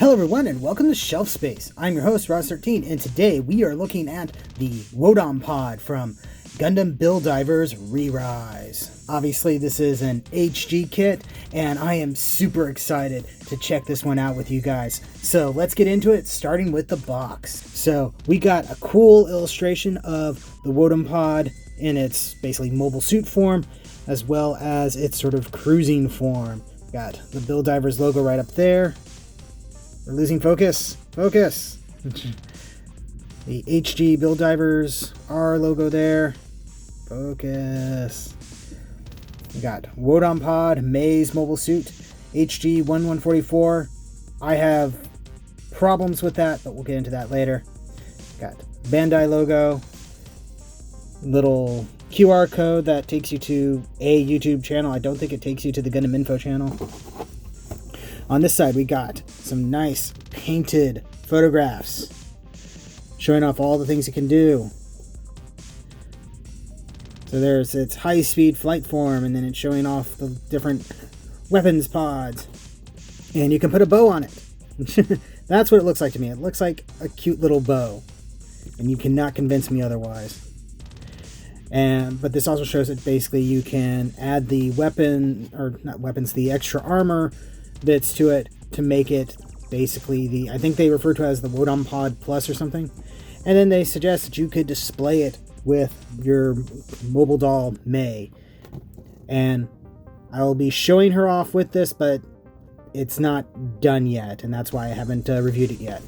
Hello everyone and welcome to Shelf Space. I'm your host Ross13 and today we are looking at the Wodom pod from Gundam Build Divers Re-Rise. Obviously this is an HG kit and I am super excited to check this one out with you guys. So let's get into it, starting with the box. So we got a cool illustration of the Wodom pod in its basically mobile suit form, as well as its sort of cruising form. Got the Build Divers logo right up there. We're losing focus. Focus. The HG Build Divers R logo there. Focus. We got Wodom Pod, May's mobile suit, HG 1144. I have problems with that, but we'll get into that later. Got Bandai logo. Little QR code that takes you to a YouTube channel. I don't think it takes you to the Gundam Info channel. On this side, we got some nice painted photographs showing off all the things it can do. So there's its high-speed flight form, and then it's showing off the different weapons pods. And you can put a bow on it. That's what it looks like to me. It looks like a cute little bow. And you cannot convince me otherwise. But this also shows that basically you can add the weapon, or not weapons, the extra armor bits to it to make it basically I think they refer to it as the Wodom Pod Plus or something. And then they suggest that you could display it with your mobile doll May. And I will be showing her off with this, but it's not done yet, and that's why I haven't reviewed it yet.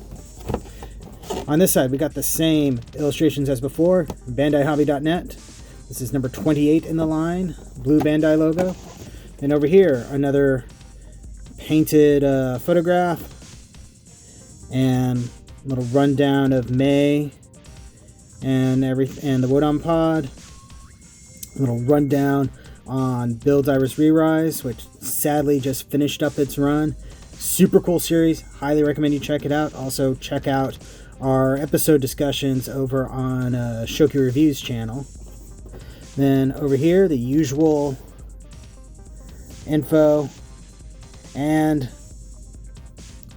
On this side, we got the same illustrations as before, BandaiHobby.net. This is number 28 in the line, blue Bandai logo. And over here, another painted photograph and a little rundown of May and the Wodom pod. A little rundown on Build Divers Re-Rise, which sadly just finished up its run. Super cool series. Highly recommend you check it out. Also check out our episode discussions over on Shoki Reviews channel. Then over here, the usual info. And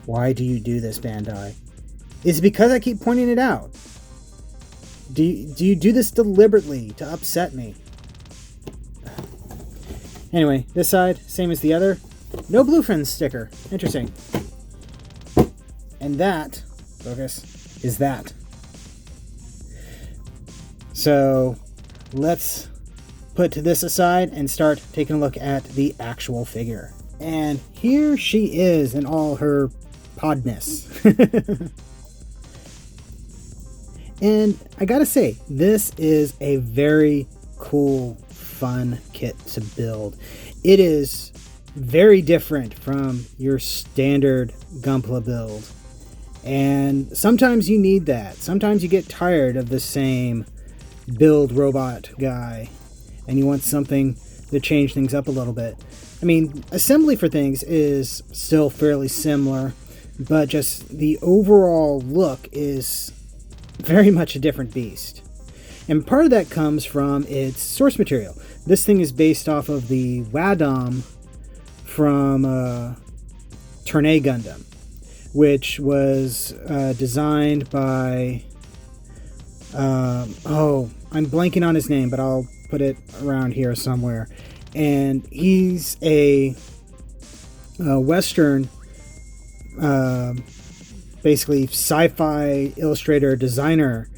why do you do this, Bandai? Is it because I keep pointing it out? Do you do this deliberately to upset me? Anyway, this side, same as the other. No Bluefin sticker. Interesting. And that, focus, is that. So let's put this aside and start taking a look at the actual figure. And here she is in all her podness. And I gotta say, this is a very cool, fun kit to build. It is very different from your standard Gunpla build. And sometimes you need that. Sometimes you get tired of the same build robot guy and you want something to change things up a little bit. I mean, assembly for things is still fairly similar, but just the overall look is very much a different beast. And part of that comes from its source material. This thing is based off of the Wodom from Tournai Gundam, which was designed by... I'm blanking on his name, but I'll put it around here somewhere. And he's a Western, basically sci-fi illustrator designer,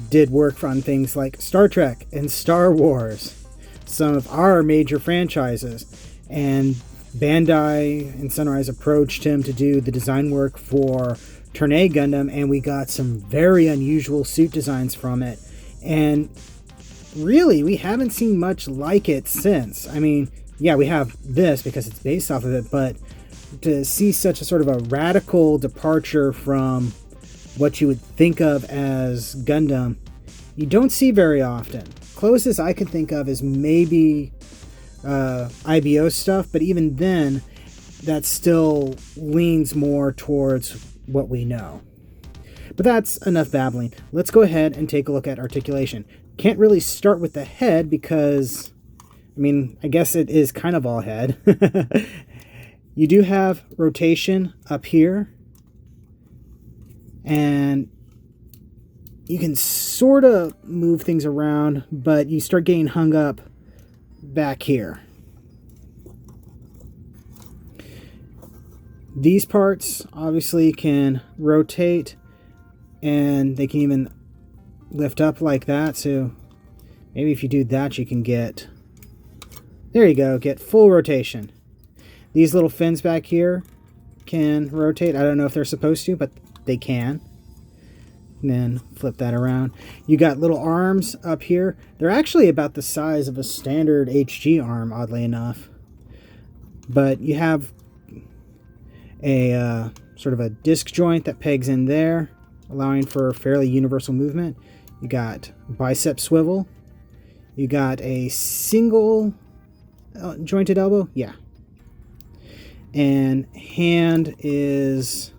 did work on things like Star Trek and Star Wars, some of our major franchises. And Bandai and Sunrise approached him to do the design work for Tournai Gundam, and we got some very unusual suit designs from it. And really, we haven't seen much like it since. I mean, yeah, we have this because it's based off of it, but to see such a sort of a radical departure from what you would think of as Gundam, you don't see very often. Closest I can think of is maybe IBO stuff, but even then, that still leans more towards what we know. But that's enough babbling. Let's go ahead and take a look at articulation. Can't really start with the head because, I mean, I guess it is kind of all head. You do have rotation up here, And you can sort of move things around, but you start getting hung up back here. These parts obviously can rotate, and they can even lift up like that. So maybe if you do that, you can get, there you go, get full rotation. These little fins back here can rotate. I don't know if they're supposed to, but they can. And then flip that around. You got little arms up here. They're actually about the size of a standard HG arm, oddly enough. But you have a sort of a disc joint that pegs in there, allowing for fairly universal movement. You got bicep swivel. You got a single jointed elbow. Yeah. And hand is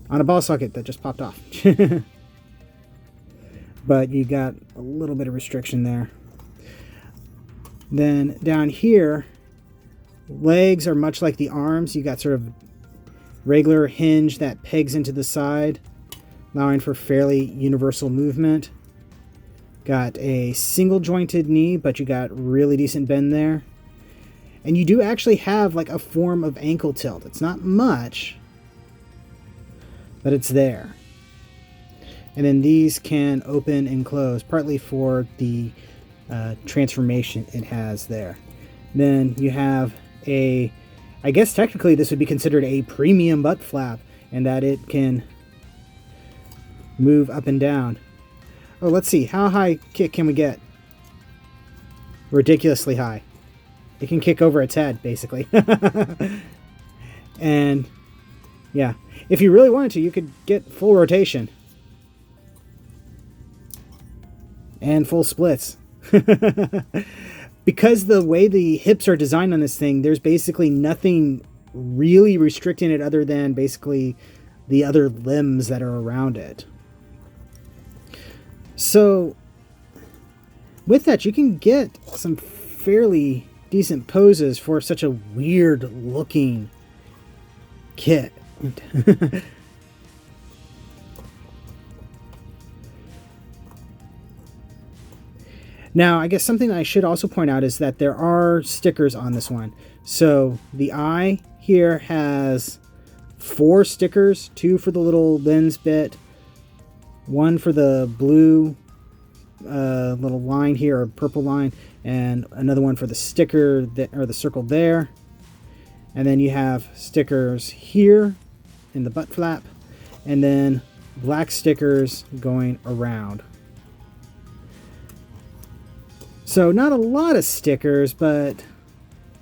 on a ball socket that just popped off. But you got a little bit of restriction there. Then down here, legs are much like the arms. You got sort of regular hinge that pegs into the side, allowing for fairly universal movement. Got a single jointed knee, but you got really decent bend there. And you do actually have like a form of ankle tilt. It's not much, but it's there. And then these can open and close, partly for the transformation it has there. Then you have a, I guess technically this would be considered a premium butt flap, in that it can move up and down. Oh, let's see. How high kick can we get? Ridiculously high. It can kick over its head, basically. And yeah, if you really wanted to, you could get full rotation. And full splits. Because the way the hips are designed on this thing, there's basically nothing really restricting it other than basically the other limbs that are around it. So with that, you can get some fairly decent poses for such a weird looking kit. Now, I guess something I should also point out is that there are stickers on this one. So the eye here has 4 stickers, 2 for the little lens bit, 1 for the blue little line here, or purple line, and another one for the sticker that, or the circle there. And then you have stickers here in the butt flap, and then black stickers going around. So not a lot of stickers, but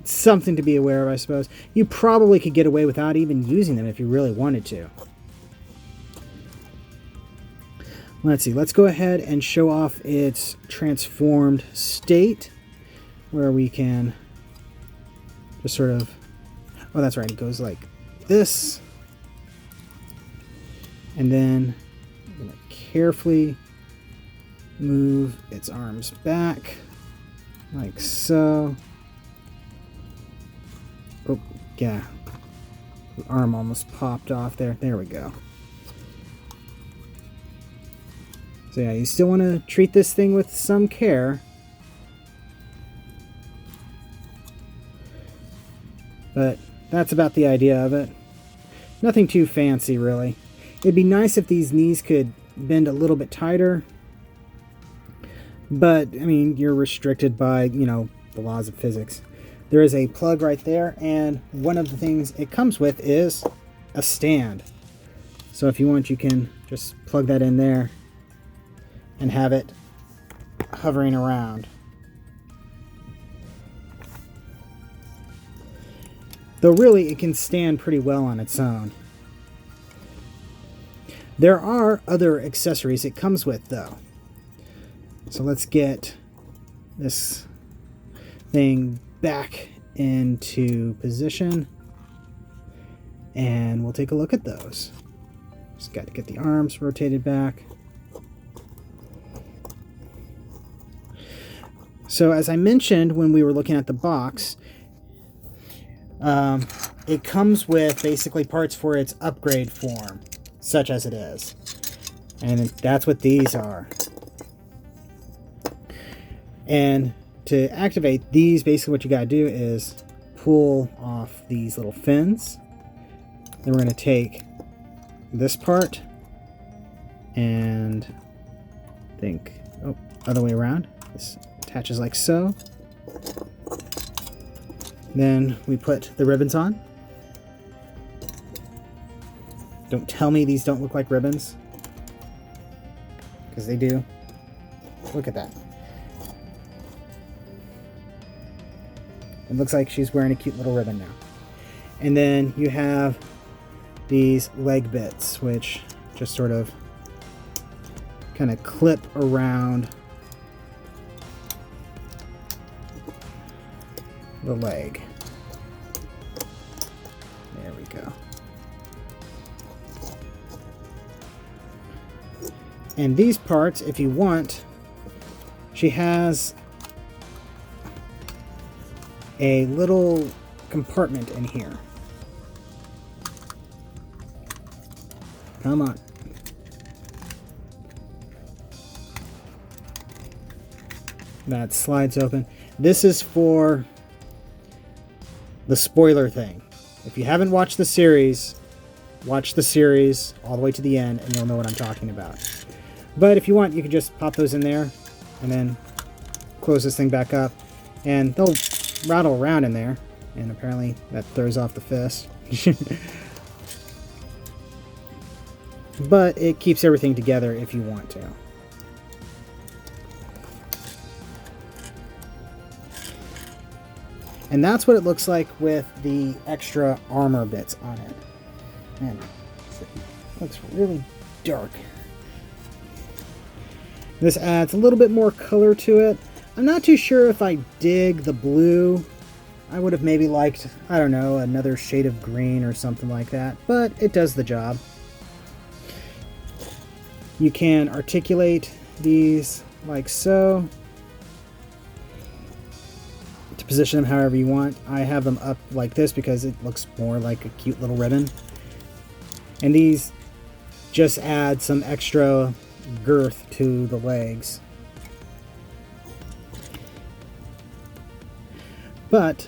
something to be aware of, I suppose. You probably could get away without even using them if you really wanted to. Let's see, let's go ahead and show off its transformed state, where we can just sort of, oh, that's right, it goes like this. And then I'm going to carefully move its arms back, like so. Oh, yeah. The arm almost popped off there. There we go. So yeah, you still want to treat this thing with some care. But that's about the idea of it. Nothing too fancy, really. It'd be nice if these knees could bend a little bit tighter. But, I mean, you're restricted by, you know, the laws of physics. There is a plug right there, and one of the things it comes with is a stand. So if you want, you can just plug that in there and have it hovering around. Though really, it can stand pretty well on its own. There are other accessories it comes with, though. So let's get this thing back into position, and we'll take a look at those. Just got to get the arms rotated back. So as I mentioned when we were looking at the box, It comes with basically parts for its upgrade form, such as it is. And that's what these are. And to activate these, basically what you gotta do is pull off these little fins. Then we're gonna take this part and other way around. This attaches like so. Then we put the ribbons on. Don't tell me these don't look like ribbons, because they do. Look at that. It looks like she's wearing a cute little ribbon now. And then you have these leg bits, which just sort of kind of clip around the leg. There we go. And these parts, if you want, she has a little compartment in here. Come on. That slides open. This is for the spoiler thing. If you haven't watched the series, watch the series all the way to the end and you'll know what I'm talking about. But if you want, you can just pop those in there and then close this thing back up, and they'll rattle around in there, and apparently that throws off the fist. But it keeps everything together if you want to. And that's what it looks like with the extra armor bits on it. Man, it looks really dark. This adds a little bit more color to it. I'm not too sure if I dig the blue. I would have maybe liked, I don't know, another shade of green or something like that, but it does the job. You can articulate these like so to position them however you want. I have them up like this because it looks more like a cute little ribbon. And these just add some extra girth to the legs. But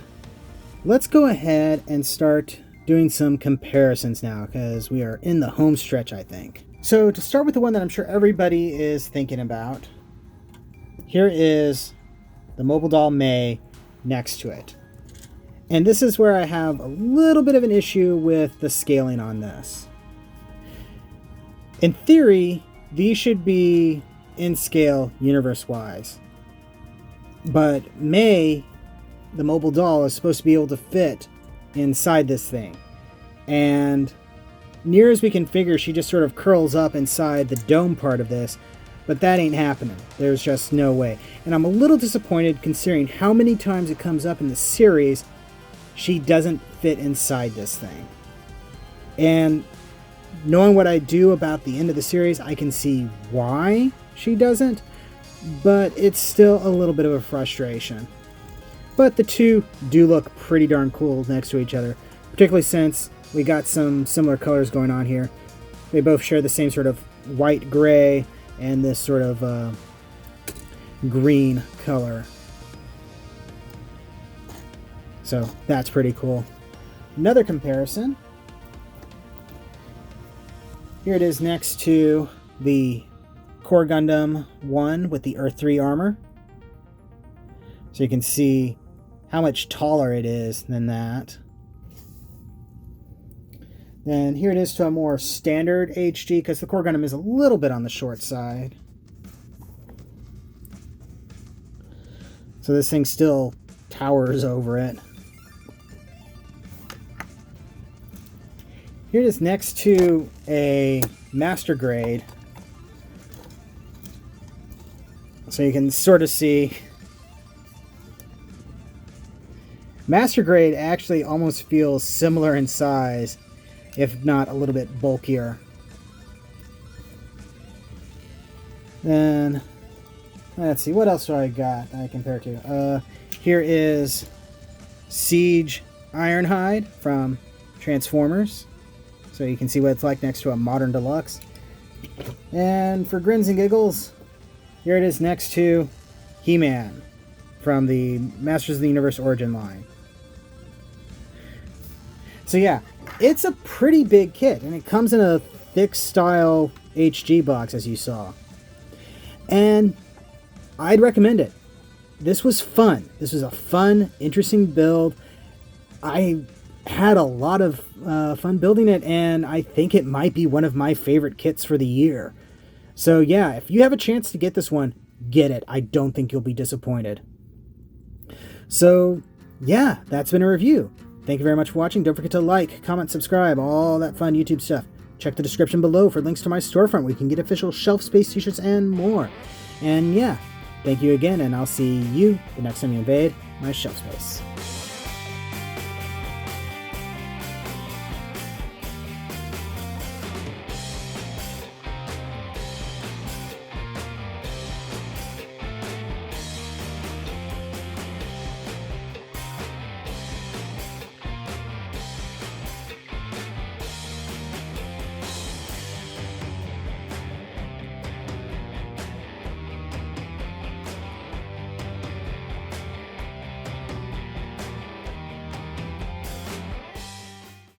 let's go ahead and start doing some comparisons now, because we are in the home stretch, I think. So to start with the one that I'm sure everybody is thinking about, here is the mobile doll May next to it. And this is where I have a little bit of an issue with the scaling on this. In theory, these should be in scale universe-wise. But May, the mobile doll, is supposed to be able to fit inside this thing. And near as we can figure, she just sort of curls up inside the dome part of this. But that ain't happening. There's just no way. And I'm a little disappointed considering how many times it comes up in the series, she doesn't fit inside this thing. And knowing what I do about the end of the series, I can see why she doesn't, but it's still a little bit of a frustration. But the two do look pretty darn cool next to each other, particularly since we got some similar colors going on here. They both share the same sort of white-gray and this sort of green color. So that's pretty cool. Another comparison. Here it is next to the Core Gundam 1 with the Earth 3 armor. So you can see how much taller it is than that. Then here it is to a more standard HG, because the Core Gundam is a little bit on the short side. So this thing still towers over it. Here it is next to a Master Grade. So you can sort of see Master Grade actually almost feels similar in size, if not a little bit bulkier. Then, let's see, what else do I got that I compare to? Here is Siege Ironhide from Transformers, so you can see what it's like next to a modern deluxe. And for grins and giggles, here it is next to He-Man from the Masters of the Universe Origin line. So yeah, it's a pretty big kit, and it comes in a thick style HG box, as you saw. And I'd recommend it. This was fun. This was a fun, interesting build. I had a lot of fun building it, and I think it might be one of my favorite kits for the year. So yeah, if you have a chance to get this one, get it. I don't think you'll be disappointed. So yeah, that's been a review. Thank you very much for watching. Don't forget to like, comment, subscribe, all that fun YouTube stuff. Check the description below for links to my storefront where you can get official shelf space t-shirts and more. And yeah, thank you again, and I'll see you the next time you invade my shelf space.